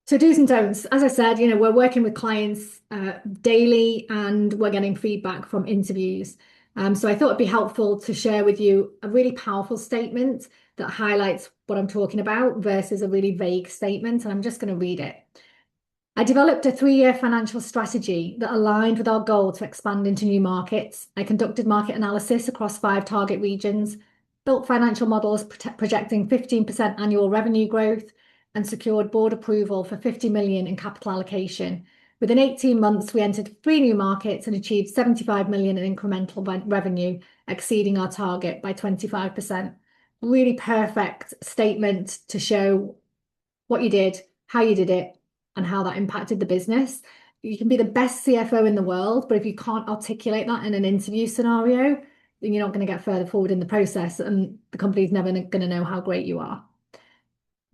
So do's and don'ts. As I said, we're working with clients daily and we're getting feedback from interviews. So I thought it'd be helpful to share with you a really powerful statement that highlights what I'm talking about versus a really vague statement. And I'm just going to read it. I developed a 3-year financial strategy that aligned with our goal to expand into new markets. I conducted market analysis across 5 target regions, built financial models projecting 15% annual revenue growth, and secured board approval for 50 million in capital allocation. Within 18 months, we entered 3 new markets and achieved 75 million in incremental revenue, exceeding our target by 25%. Really perfect statement to show what you did, how you did it, and how that impacted the business. You can be the best CFO in the world, but if you can't articulate that in an interview scenario, then you're not going to get further forward in the process, and the company's never going to know how great you are.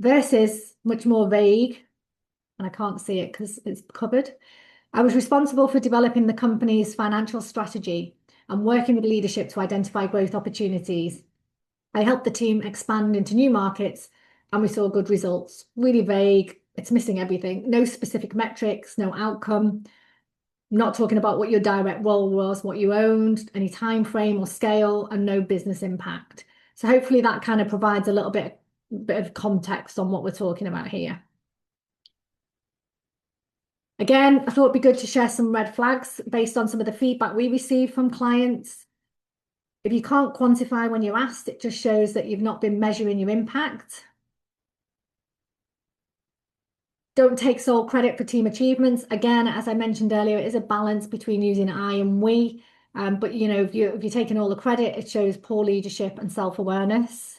Versus much more vague, and I can't see it because it's covered. I was responsible for developing the company's financial strategy and working with leadership to identify growth opportunities. I helped the team expand into new markets and we saw good results. Really vague. It's missing everything. No specific metrics, no outcome. I'm not talking about what your direct role was, what you owned, any time frame or scale, and no business impact. So hopefully that kind of provides a little bit of context on what we're talking about here. Again, I thought it'd be good to share some red flags based on some of the feedback we received from clients. If you can't quantify when you're asked, it just shows that you've not been measuring your impact. Don't take sole credit for team achievements. Again, as I mentioned earlier, it is a balance between using I and we. But if you're taking all the credit, it shows poor leadership and self-awareness.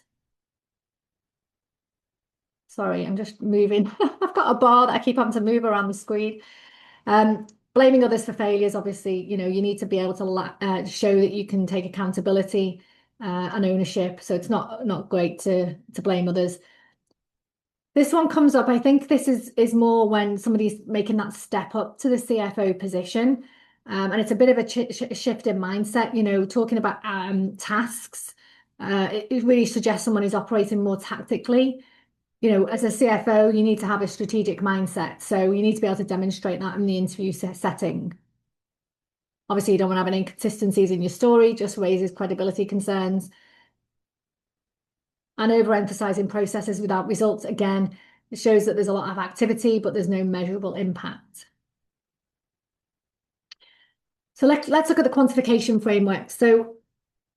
Sorry, I'm just moving. I've got a bar that I keep having to move around the screen. Blaming others for failures, obviously, you need to be able to show that you can take accountability and ownership. So it's not great to blame others. This one comes up. I think this is more when somebody's making that step up to the CFO position. And it's a bit of a shift in mindset, talking about tasks. It really suggests someone who's operating more tactically. As a CFO, you need to have a strategic mindset. So you need to be able to demonstrate that in the interview setting. Obviously, you don't want to have any inconsistencies in your story, just raises credibility concerns. And overemphasizing processes without results, again, it shows that there's a lot of activity, but there's no measurable impact. So let's look at the quantification framework. So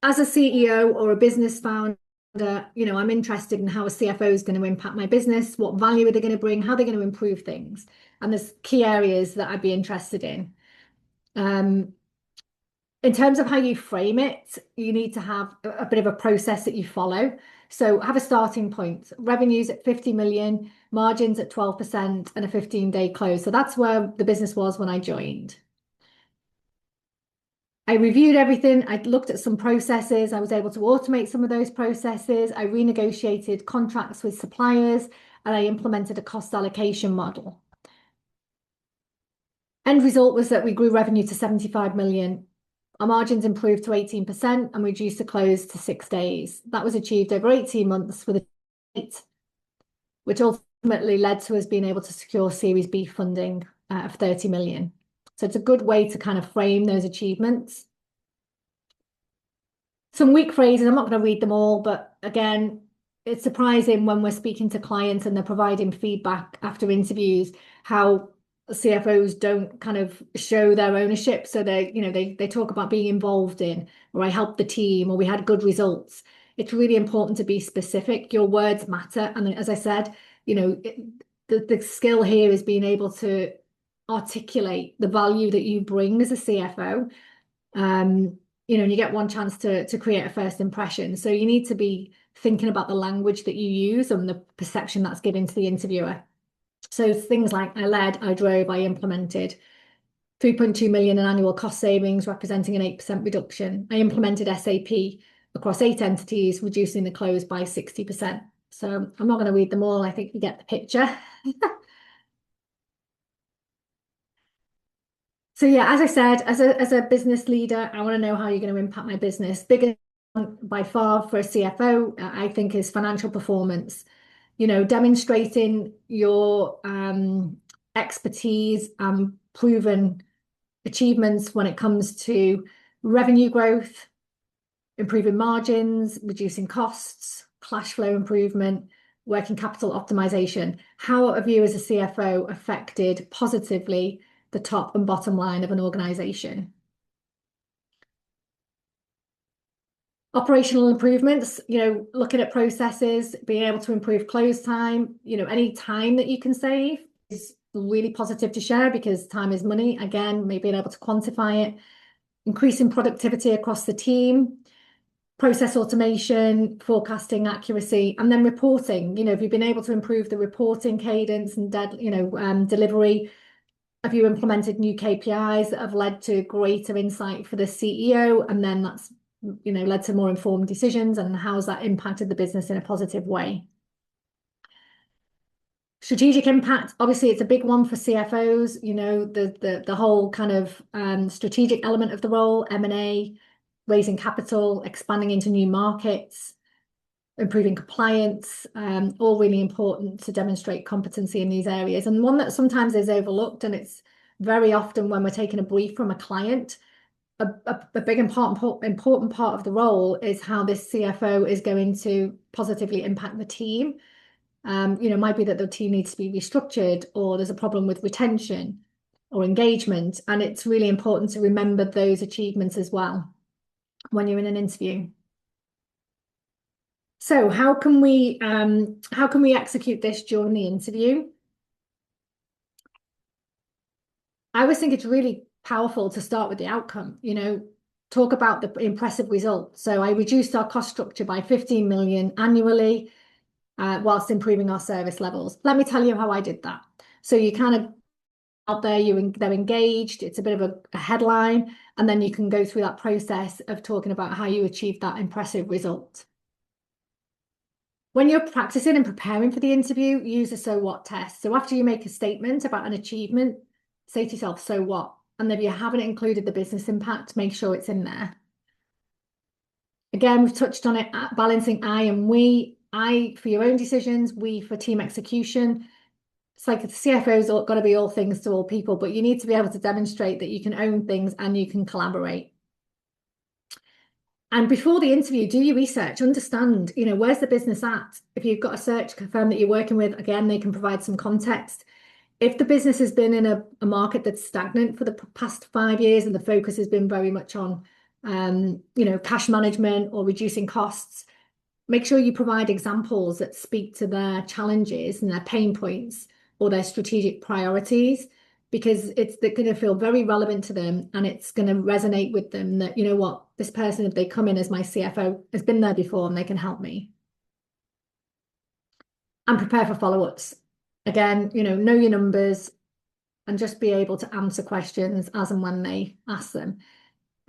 as a CEO or a business founder, I'm interested in how a CFO is going to impact my business, what value are they going to bring, how they're going to improve things. And there's key areas that I'd be interested in. In terms of how you frame it, you need to have a bit of a process that you follow. So have a starting point, revenues at 50 million, margins at 12%, and a 15-day close. So that's where the business was when I joined. I reviewed everything. I looked at some processes. I was able to automate some of those processes. I renegotiated contracts with suppliers, and I implemented a cost allocation model. End result was that we grew revenue to 75 million. Our margins improved to 18% and reduced the close to 6 days. That was achieved over 18 months with a date, which ultimately led to us being able to secure Series B funding of 30 million. So it's a good way to kind of frame those achievements. Some weak phrases, I'm not going to read them all, but again, it's surprising when we're speaking to clients and they're providing feedback after interviews, how CFOs don't kind of show their ownership. So they talk about being involved in, or I helped the team, or we had good results. It's really important to be specific. Your words matter. And as I said, the skill here is being able to articulate the value that you bring as a CFO. And you get one chance to create a first impression. So you need to be thinking about the language that you use and the perception that's given to the interviewer. So things like I led, I drove, I implemented 3.2 million in annual cost savings, representing an 8% reduction. I implemented SAP across 8 entities, reducing the close by 60%. So I'm not going to read them all. I think you get the picture. So yeah, as I said, as a business leader, I want to know how you're going to impact my business. Bigger by far for a CFO, I think, is financial performance. demonstrating your expertise and proven achievements when it comes to revenue growth, improving margins, reducing costs, cash flow improvement, working capital optimization. How have you as a CFO affected positively the top and bottom line of an organization? Operational improvements, looking at processes, being able to improve close time, any time that you can save is really positive to share because time is money. Again, maybe being able to quantify it, increasing productivity across the team, process automation, forecasting accuracy, and then reporting. If you've been able to improve the reporting cadence and delivery, have you implemented new KPIs that have led to greater insight for the CEO, and then that's led to more informed decisions, and how's that impacted the business in a positive way? Strategic impact, obviously, it's a big one for CFOs. The whole kind of strategic element of the role, M&A, raising capital, expanding into new markets, improving compliance, all really important to demonstrate competency in these areas. And one that sometimes is overlooked, and it's very often when we're taking a brief from a client, a big important part of the role is how this CFO is going to positively impact the team. Might be that the team needs to be restructured, or there's a problem with retention or engagement, and it's really important to remember those achievements as well when you're in an interview. So how can we execute this during the interview? I always think it's really powerful to start with the outcome, talk about the impressive results. So I reduced our cost structure by 15 million annually, whilst improving our service levels. Let me tell you how I did that. So you kind of out there, they're engaged, it's a bit of a headline, and then you can go through that process of talking about how you achieved that impressive result. When you're practicing and preparing for the interview, use a so what test. So after you make a statement about an achievement, say to yourself, so what? And if you haven't included the business impact, make sure it's in there. Again, we've touched on it, balancing I and we. I for your own decisions, we for team execution. It's like the CFO's got to be all things to all people, but you need to be able to demonstrate that you can own things and you can collaborate. And before the interview, do your research, understand, where's the business at? If you've got a search firm that you're working with, again, they can provide some context. If the business has been in a market that's stagnant for the past 5 years and the focus has been very much on, cash management or reducing costs, make sure you provide examples that speak to their challenges and their pain points or their strategic priorities, because they're going to feel very relevant to them and it's going to resonate with them that, this person, if they come in as my CFO, has been there before and they can help me. And prepare for follow-ups. Again, know your numbers and just be able to answer questions as and when they ask them.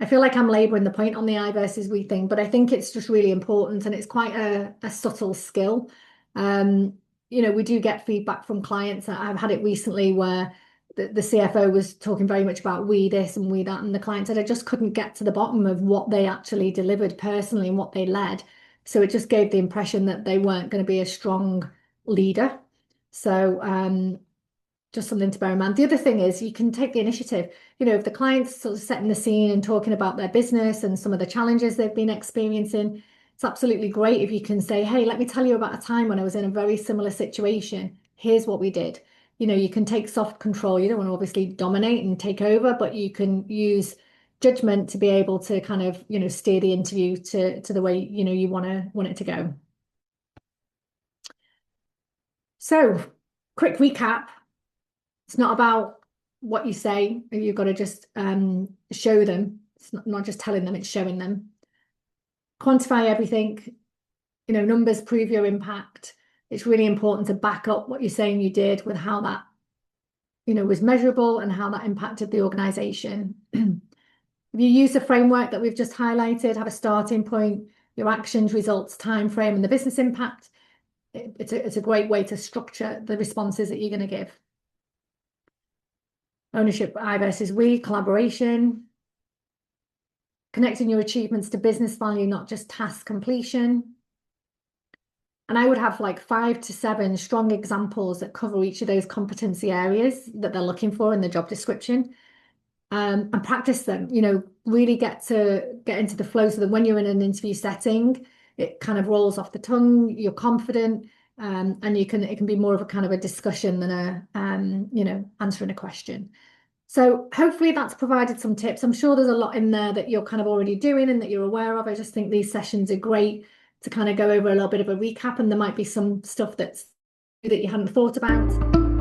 I feel like I'm laboring the point on the I versus we thing, but I think it's just really important and it's quite a subtle skill. We do get feedback from clients. I've had it recently where the CFO was talking very much about we this and we that, and the client said I just couldn't get to the bottom of what they actually delivered personally and what they led. So it just gave the impression that they weren't going to be a strong leader. So just something to bear in mind. The other thing is you can take the initiative. If the client's sort of setting the scene and talking about their business and some of the challenges they've been experiencing, it's absolutely great if you can say, hey, let me tell you about a time when I was in a very similar situation. Here's what we did. You can take soft control. You don't want to obviously dominate and take over, but you can use judgment to be able to kind of, steer the interview to the way, you want it to go. So, quick recap. It's not about what you say. You've got to just show them. It's not just telling them, it's showing them. Quantify everything. Numbers prove your impact. It's really important to back up what you're saying you did with how that, was measurable and how that impacted the organization. If you use the framework that we've just highlighted, have a starting point, your actions, results, time frame, and the business impact, it's a great way to structure the responses that you're going to give. Ownership, I versus we, collaboration, connecting your achievements to business value, not just task completion, And I would have like 5 to 7 strong examples that cover each of those competency areas that they're looking for in the job description. And practice them, really get into the flow so that when you're in an interview setting, it kind of rolls off the tongue, you're confident, and it can be more of a kind of a discussion than answering a question. So hopefully that's provided some tips. I'm sure there's a lot in there that you're kind of already doing and that you're aware of. I just think these sessions are great to kind of go over a little bit of a recap, and there might be some stuff that you hadn't thought about.